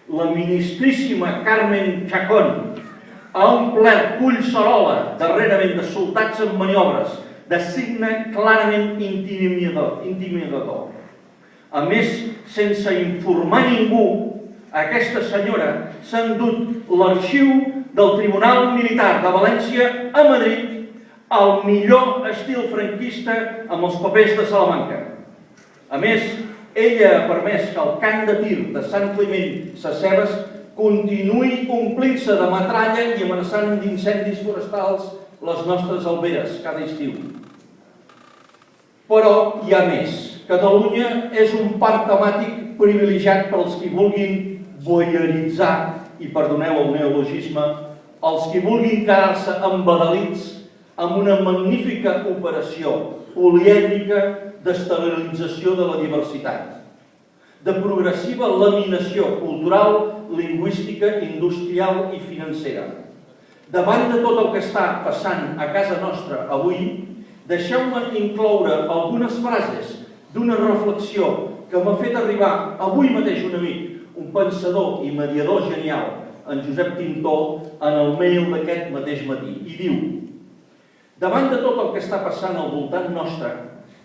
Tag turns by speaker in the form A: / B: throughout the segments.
A: la ministríssima Carmen Chacón ha omplert Collserola darrerament de soldats en maniobres de signe clarament intimidador. A més, sense informar ningú, aquesta senyora s'ha endut l'arxiu del Tribunal Militar de València a Madrid al millor estil franquista amb els papers de Salamanca. A més, ella ha permès que el camp de tir de Sant Climent Sescebes continuï omplint-se de metralla i amenaçant d'incendis forestals les nostres alberes cada estiu. Però hi ha més. Catalunya és un parc temàtic privilegiat per als qui vulguin voyeuritzar, i perdoneu el neologisme, els qui vulguin quedar-se embadalits amb una magnífica operació polièdrica d'esterilització de la diversitat, de progressiva laminació cultural, lingüística, industrial i financera. Davant de tot el que està passant a casa nostra avui, deixeu-me incloure algunes frases d'una reflexió que m'ha fet arribar avui mateix un amic, un pensador i mediador genial, en Josep Tintó, en el mail d'aquest mateix matí. I diu: davant de tot el que està passant al voltant nostre,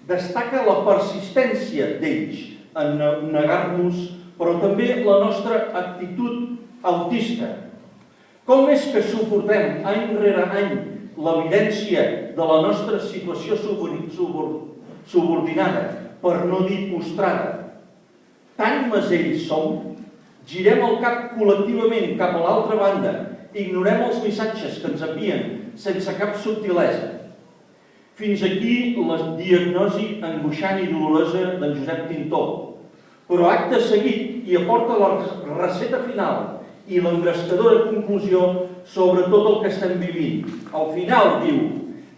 A: destaca la persistència d'ells en negar-nos, però també la nostra actitud autista. Com és que suportem any rere any l'evidència de la nostra situació subordinada, per no dir postrada? Tan mesells som, girem el cap col·lectivament cap a l'altra banda, ignorem els missatges que ens envien sense cap subtilesa. Fins aquí la diagnosi angoixant i dolorosa d'en Josep Tintó. Però acte seguit hi aporta la receta final i l'engrescadora conclusió sobre tot el que estem vivint. Al final diu: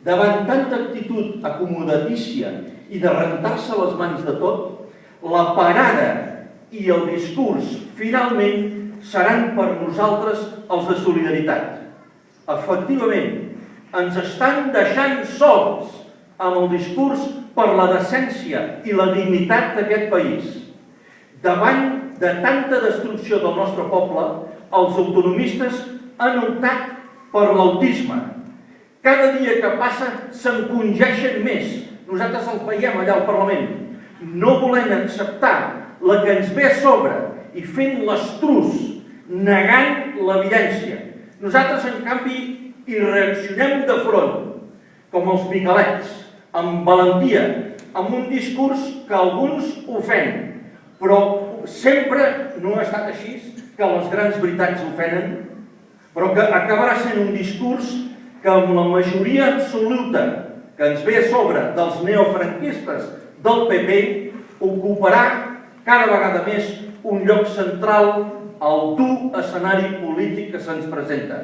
A: davant tanta actitud acomodatícia i de rentar-se les mans de tot, la parada i el discurs finalment seran per nosaltres els de solidaritat. Efectivament, ens estan deixant sols amb el discurs per la decència i la dignitat d'aquest país. Davant de tanta destrucció del nostre poble, els autonomistes han optat per l'autisme. Cada dia que passa s'encongeixen més. Nosaltres els veiem allà al Parlament. No volem acceptar la que ens ve a sobre i fent l'estrus, negant l'evidència. Nosaltres, en canvi, hi reaccionem de front, com els miquelets, amb valentia, amb un discurs que alguns ofenen. Però sempre no ha estat així, que les grans veritats ofenen, però que acabarà sent un discurs que amb la majoria absoluta que ens ve a sobre dels neofranquistes del PP ocuparà cada vegada més un lloc central al dur escenari polític que se'ns presenta.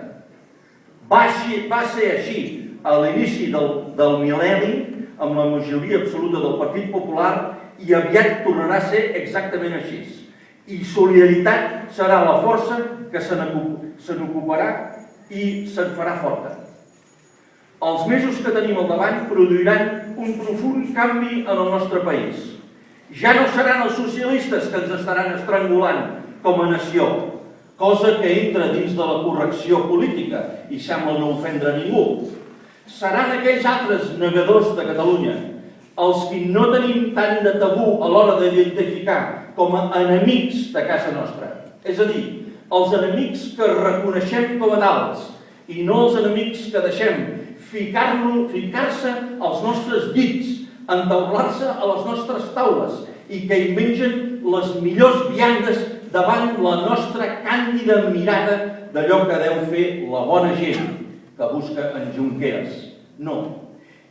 A: Va ser així a l'inici del mil·lenni amb la majoria absoluta del Partit Popular i aviat tornarà a ser exactament així. I solidaritat serà la força que se n'ocuparà i se'n farà forta. Els mesos que tenim al davant produiran un profund canvi en el nostre país. Ja no seran els socialistes que ens estaran estrangulant com a nació, cosa que entra dins de la correcció política i sembla no ofendre ningú. Seran aquells altres negadors de Catalunya, els que no tenim tant de tabú a l'hora d'identificar com a enemics de casa nostra. És a dir, els enemics que reconeixem com a tals i no els enemics que deixem ficar-se als nostres dits, entaular-se a les nostres taules i que hi mengen les millors viandes davant la nostra càndida mirada d'allò que deu fer la bona gent que busca en Junqueras. No.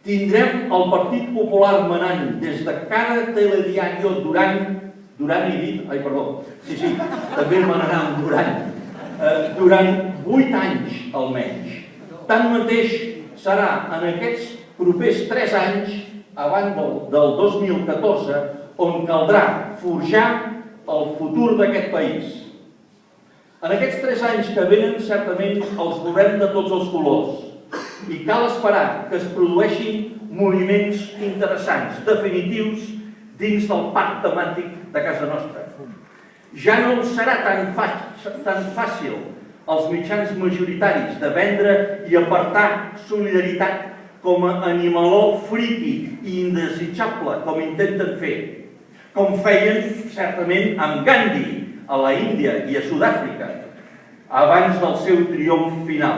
A: Tindrem el Partit Popular manant des de cada telediario també manarà en durant 8 anys almenys. Tanmateix serà en aquests propers 3 anys, abans del 2014, on caldrà forjar el futur d'aquest país. En aquests 3 anys que venen, certament els veurem de tots els colors i cal esperar que es produeixin moviments interessants, definitius, dins del parc temàtic de casa nostra. Ja no els serà tan fàcil als mitjans majoritaris de vendre i apartar solidaritat com a animaló friqui i indesitjable, com intenten fer, com feien certament amb Gandhi a la Índia i a Sud-àfrica, abans del seu triomf final.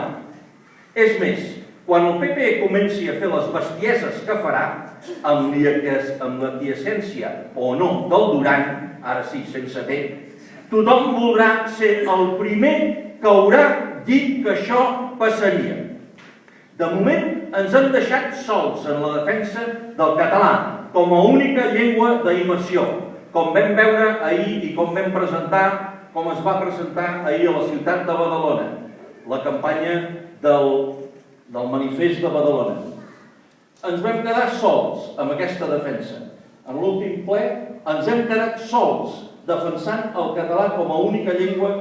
A: És més, quan el PP comenci a fer les bestieses que farà, amb l'aquiescència o no del Duran, ara sí, sense T, tothom voldrà ser el primer que haurà dit que això passaria. De moment ens han deixat sols en la defensa del català com a única llengua d'immersió, com vam veure ahir i com es va presentar ahir a la ciutat de Badalona, la campanya del manifest de Badalona. Ens vam quedar sols amb aquesta defensa. En l'últim ple ens hem quedat sols defensant el català com a única llengua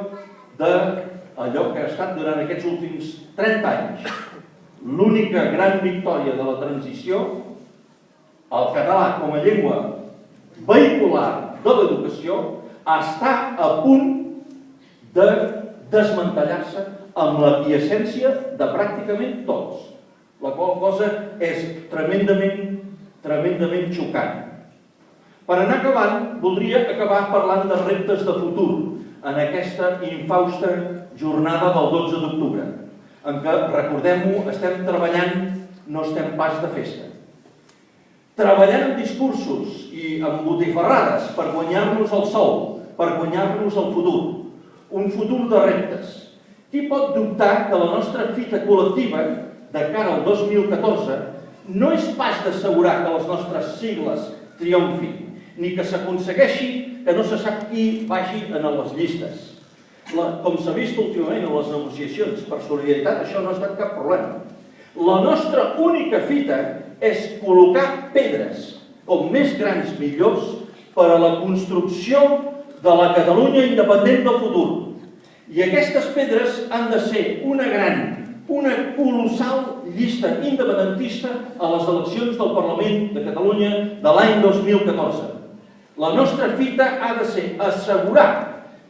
A: d'allò que ha estat durant aquests últims 30 anys. L'única gran victòria de la transició, el català com a llengua vehicular de l'educació, està a punt de desmantellar-se amb l'aquiescència de pràcticament tots. La qual cosa és tremendament xocant. Per anar acabant, voldria acabar parlant de reptes de futur en aquesta infausta jornada del 12 d'octubre, en què, recordem-ho, estem treballant, no estem pas de festa. Treballant en discursos i en botifarrades per guanyar-nos el sou, per guanyar-nos el futur. Un futur de reptes. Qui pot dubtar que la nostra fita col·lectiva, de cara al 2014, no és pas d'assegurar que les nostres sigles triomfin, ni que s'aconsegueixi que no se sap qui vagi en les llistes. Com s'ha vist últimament en les negociacions per solidaritat, això no ha estat cap problema. La nostra única fita és col·locar pedres, com més grans millors, per a la construcció de la Catalunya independent del futur. I aquestes pedres han de ser una colossal llista independentista a les eleccions del Parlament de Catalunya de l'any 2014. La nostra fita ha de ser assegurar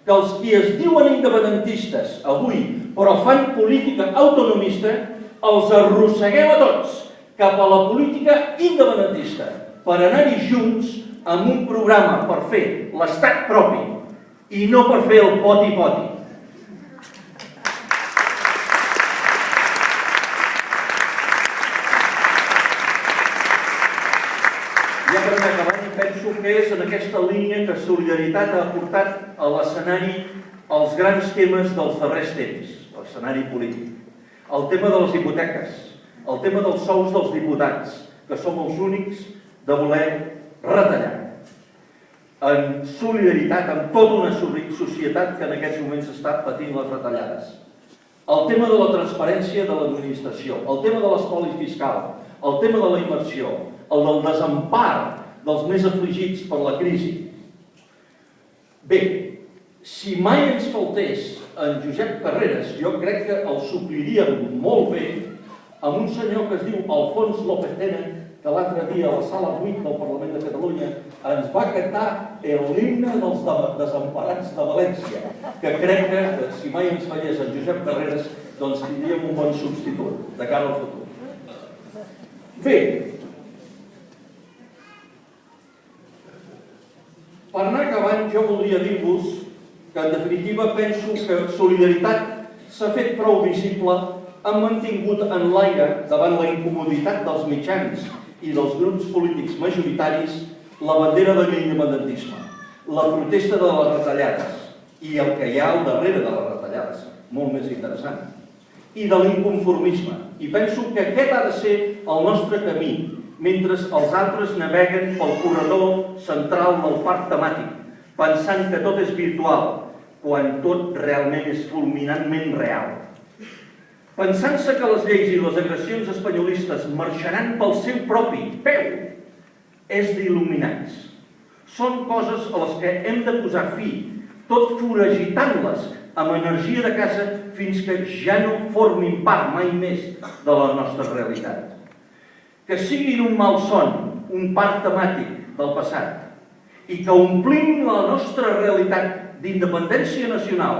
A: que els qui es diuen independentistes avui, però fan política autonomista, els arrosseguem a tots cap a la política independentista per anar-hi junts amb un programa per fer l'estat propi i no per fer el poti-poti. Ja per anar acabant, penso que és en aquesta línia que Solidaritat ha aportat a l'escenari els grans temes dels darrers temps, l'escenari polític. El tema de les hipoteques, el tema dels sous dels diputats, que som els únics de voler retallar. En solidaritat amb tota una societat que en aquests moments està patint les retallades. El tema de la transparència de l'administració, el tema de l'espoli fiscal, el tema de la immersió, el del desempar dels més afligits per la crisi. Bé, si mai ens faltés en Josep Carreras, jo crec que el supliríem molt bé amb un senyor que es diu Alfons López Tena, que l'altre dia a la sala 8 del Parlament de Catalunya ens va cantar l'himne dels desemparats de València, que crec que si mai ens fallés en Josep Carreras, doncs tindríem un bon substitut de cara al futur. Bé, per anar acabant, jo voldria dir-vos que, en definitiva, penso que Solidaritat s'ha fet prou visible, han mantingut en l'aire, davant la incomoditat dels mitjans i dels grups polítics majoritaris, la bandera de l'independentisme, la protesta de les retallades i el que hi ha al darrere de les retallades, molt més interessant, i de l'inconformisme. I penso que aquest ha de ser el nostre camí, mentre els altres naveguen pel corredor central del parc temàtic, pensant que tot és virtual, quan tot realment és fulminantment real. Pensant-se que les lleis i les agressions espanyolistes marxaran pel seu propi peu, és d'il·luminats. Són coses a les que hem de posar fi, tot foragitant-les amb energia de casa fins que ja no formin part mai més de la nostra realitat. Que siguin un malson, un parc temàtic del passat, i que omplim la nostra realitat d'independència nacional